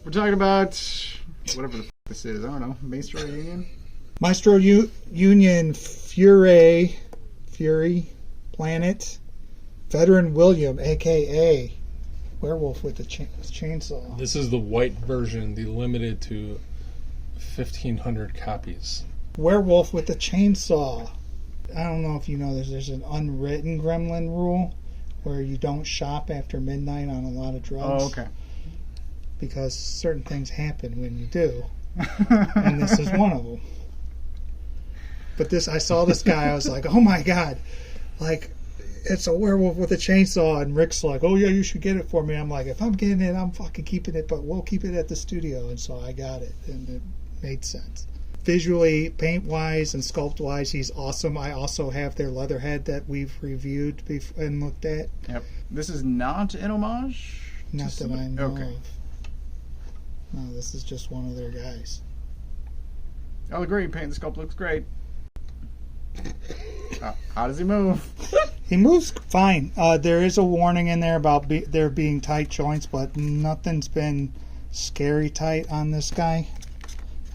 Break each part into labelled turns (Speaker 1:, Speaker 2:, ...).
Speaker 1: We're talking about whatever the f this is. I don't know. Maestro Union?
Speaker 2: Maestro Union, FuRay, Planet, Veteran William, a.k.a. Werewolf with the chainsaw.
Speaker 3: This is the white version, the limited to 1,500 copies.
Speaker 2: Werewolf with the chainsaw. I don't know if you know this. There's an unwritten gremlin rule where you don't shop after midnight on a lot of drugs.
Speaker 1: Oh, okay.
Speaker 2: Because certain things happen when you do. And this is one of them. But I saw this guy, I was like, oh my God. Like, it's a werewolf with a chainsaw. And Rick's like, oh yeah, you should get it for me. I'm like, if I'm getting it, I'm fucking keeping it, but we'll keep it at the studio. And so I got it, and it made sense. Visually, paint-wise and sculpt-wise, he's awesome. I also have their Leatherhead that we've reviewed and looked at.
Speaker 1: Yep. This is not an homage?
Speaker 2: Not that I know
Speaker 1: okay.
Speaker 2: of. No, this is just one of their guys.
Speaker 1: I'll agree. Paint the sculpt looks great. How does he move?
Speaker 2: He moves fine. There is a warning in there about there being tight joints, but nothing's been scary tight on this guy.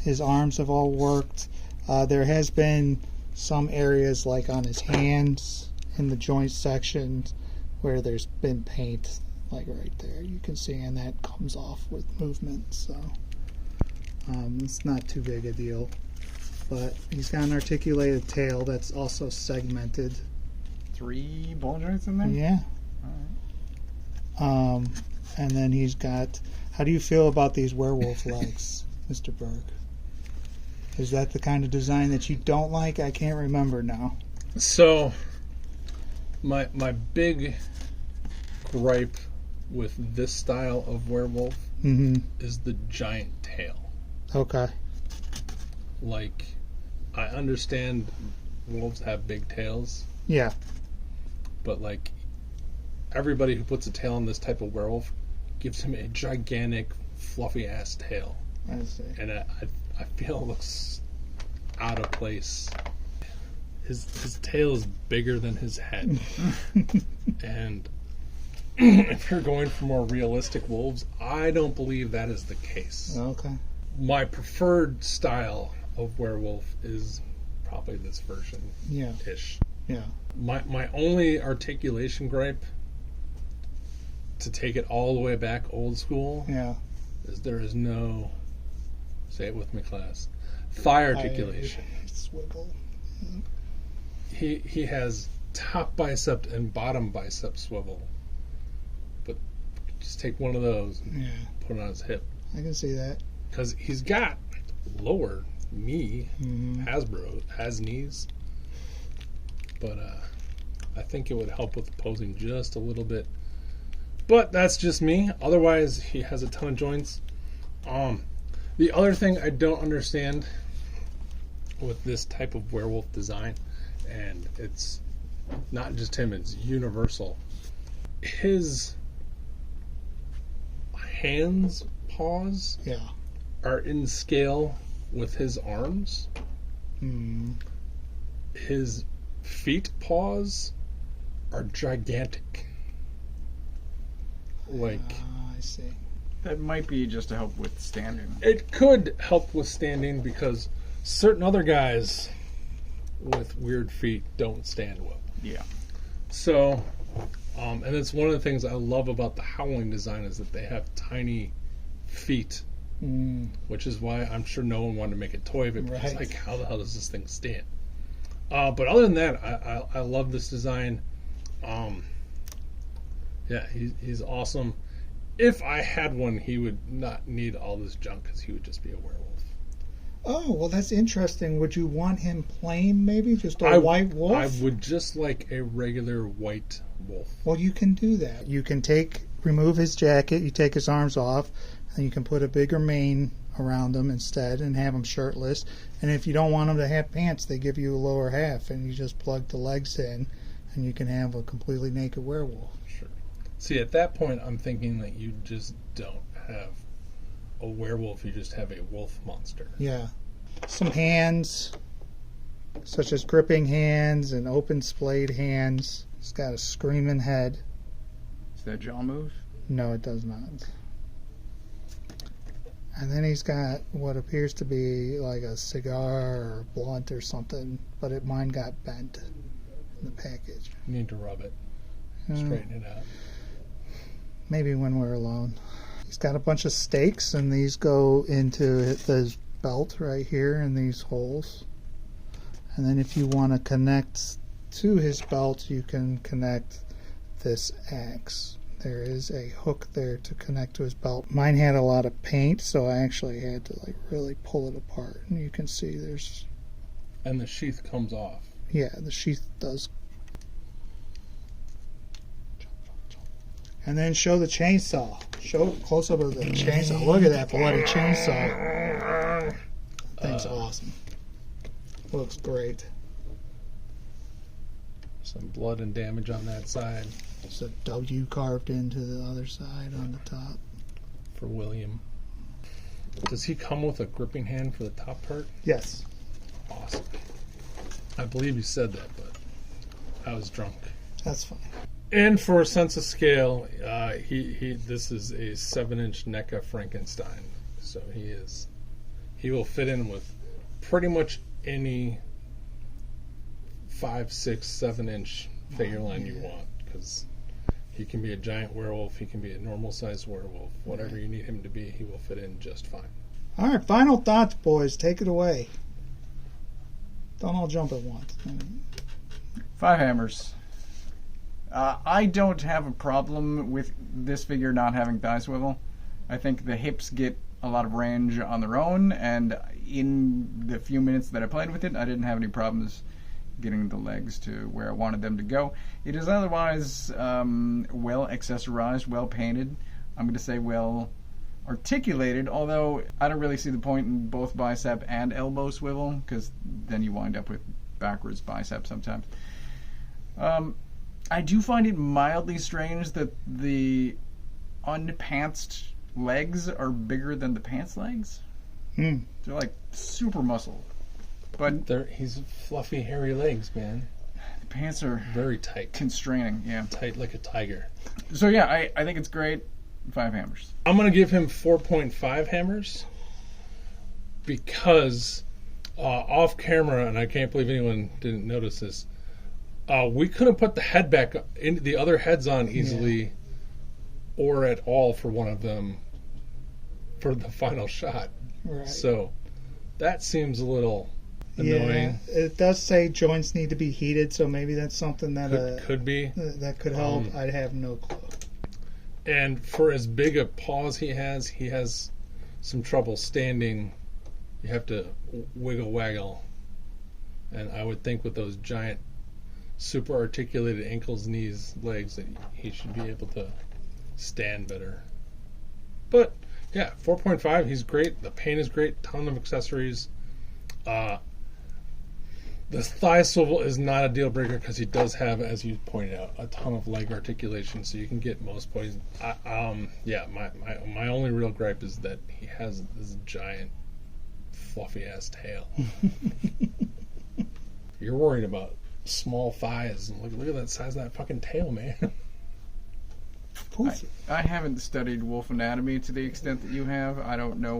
Speaker 2: His arms have all worked. There has been some areas like on his hands in the joint sections where there's been paint, like right there. You can see, and that comes off with movement. So it's not too big a deal. But he's got an articulated tail that's also segmented.
Speaker 1: 3 ball joints in there?
Speaker 2: Yeah.
Speaker 1: All right.
Speaker 2: And then he's got... How do you feel about these werewolf legs, Mr. Berg? Is that the kind of design that you don't like? I can't remember now.
Speaker 3: So, my big gripe with this style of werewolf is the giant tail.
Speaker 2: Okay.
Speaker 3: Like, I understand wolves have big tails.
Speaker 2: Yeah.
Speaker 3: But, like, everybody who puts a tail on this type of werewolf gives him a gigantic, fluffy-ass tail.
Speaker 2: I see.
Speaker 3: And I feel it looks out of place. His tail is bigger than his head. And if you're going for more realistic wolves, I don't believe that is the case.
Speaker 2: Okay.
Speaker 3: My preferred style of werewolf is probably this version.
Speaker 2: Yeah.
Speaker 3: Ish.
Speaker 2: Yeah.
Speaker 3: My only articulation gripe, to take it all the way back old school, is there is no, say it with me, class, thigh articulation.
Speaker 2: Swivel.
Speaker 3: He has top bicep and bottom bicep swivel, but just take one of those and put it on his hip.
Speaker 2: I can see that.
Speaker 3: Because he's got lower knee, Hasbro has knees, but I think it would help with the posing just a little bit. But that's just me. Otherwise, he has a ton of joints. The other thing I don't understand with this type of werewolf design, and it's not just him, it's universal. His hands, paws, are in scale with his arms. His feet, paws are gigantic. Like,
Speaker 2: I see.
Speaker 1: That might be just to help with standing.
Speaker 3: It could help with standing because certain other guys with weird feet don't stand well.
Speaker 1: Yeah.
Speaker 3: So, and it's one of the things I love about the Howling design is that they have tiny feet, which is why I'm sure no one wanted to make a toy of it. Because like, how the hell does this thing stand? But other than that, I love this design. Yeah, he's awesome. If I had one, he would not need all this junk because he would just be a werewolf.
Speaker 2: Oh, well, that's interesting. Would you want him plain, maybe? Just a white wolf?
Speaker 3: I would just like a regular white wolf.
Speaker 2: Well, you can do that. You can remove his jacket, you take his arms off, and you can put a bigger mane around him instead and have him shirtless. And if you don't want him to have pants, they give you a lower half, and you just plug the legs in, and you can have a completely naked werewolf.
Speaker 3: Sure. See, at that point, I'm thinking that you just don't have a werewolf, you just have a wolf monster.
Speaker 2: Yeah. Some hands, such as gripping hands and open splayed hands. It's got a screaming head.
Speaker 1: Does that jaw move?
Speaker 2: No, it does not. And then he's got what appears to be like a cigar or blunt or something, but mine got bent in the package.
Speaker 3: You need to rub it, straighten it out.
Speaker 2: Maybe when we're alone. He's got a bunch of stakes, and these go into his belt right here in these holes. And then if you want to connect to his belt, you can connect this axe. There is a hook there to connect to his belt. Mine had a lot of paint, so I actually had to like really pull it apart. And you can see there's...
Speaker 3: And the sheath comes off.
Speaker 2: Yeah, the sheath does. And then show the chainsaw. Show a close-up of the chainsaw. Look at that bloody chainsaw. Thing's awesome. Looks great.
Speaker 3: Some blood and damage on that side.
Speaker 2: There's a W carved into the other side on the top.
Speaker 3: For William. Does he come with a gripping hand for the top part?
Speaker 2: Yes.
Speaker 3: Awesome. I believe you said that, but I was drunk.
Speaker 2: That's fine.
Speaker 3: And for a sense of scale, this is a 7-inch NECA Frankenstein. So he will fit in with pretty much any 5, 6, 7-inch figure line you want, because he can be a giant werewolf, he can be a normal sized werewolf, whatever you need him to be, he will fit in just fine.
Speaker 2: All right, final thoughts, boys. Take it away. Don't all jump at once.
Speaker 4: 5 hammers. I don't have a problem with this figure not having thigh swivel. I think the hips get a lot of range on their own, and in the few minutes that I played with it, I didn't have any problems getting the legs to where I wanted them to go. It is otherwise well accessorized, well painted. I'm going to say well articulated, although I don't really see the point in both bicep and elbow swivel, because then you wind up with backwards bicep sometimes. I do find it mildly strange that the unpantsed legs are bigger than the pants legs. They're like super muscle. But
Speaker 3: he's fluffy, hairy legs, man.
Speaker 4: The pants are
Speaker 3: very tight.
Speaker 4: Constraining, yeah.
Speaker 3: Tight like a tiger.
Speaker 4: So yeah, I think it's great. 5 hammers.
Speaker 3: I'm going to give him 4.5 hammers because off camera, and I can't believe anyone didn't notice this, we couldn't put the head back in, the other heads on easily or at all for one of them for the final shot.
Speaker 2: Right.
Speaker 3: So that seems a little annoying.
Speaker 2: Yeah, it does say joints need to be heated, so maybe that's something that
Speaker 3: could be.
Speaker 2: That could help. I'd have no clue.
Speaker 3: And for as big a paws he has some trouble standing. You have to wiggle waggle. And I would think with those giant super articulated ankles, knees, legs, that he should be able to stand better. But yeah, 4.5, he's great. The paint is great, ton of accessories. The thigh swivel is not a deal breaker because he does have, as you pointed out, a ton of leg articulation, so you can get most points. My only real gripe is that he has this giant fluffy ass tail. You're worried about small thighs, and look at that size of that fucking tail, man.
Speaker 4: I haven't studied wolf anatomy to the extent that you have. I don't know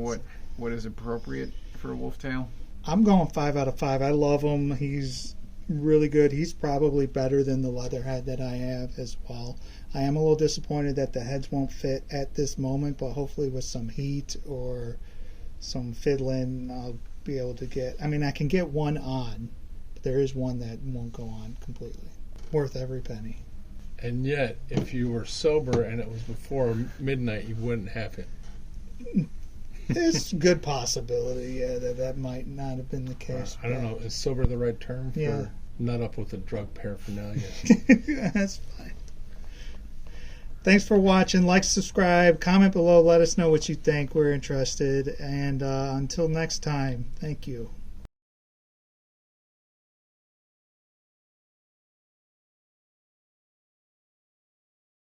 Speaker 4: what is appropriate for a wolf tail.
Speaker 2: I'm going 5 out of 5. I love him. He's really good. He's probably better than the leatherhead that I have as well. I am a little disappointed that the heads won't fit at this moment, but hopefully with some heat or some fiddling, I'll be able to get... I mean, I can get one on, but there is one that won't go on completely. Worth every penny.
Speaker 3: And yet, if you were sober and it was before midnight, you wouldn't have it.
Speaker 2: There's a good possibility, yeah, that might not have been the case.
Speaker 3: I don't know. Is sober the right term for
Speaker 2: Yeah.
Speaker 3: nut up with the drug paraphernalia?
Speaker 2: That's fine. Thanks for watching. Like, subscribe, comment below. Let us know what you think. We're interested. And until next time, thank you.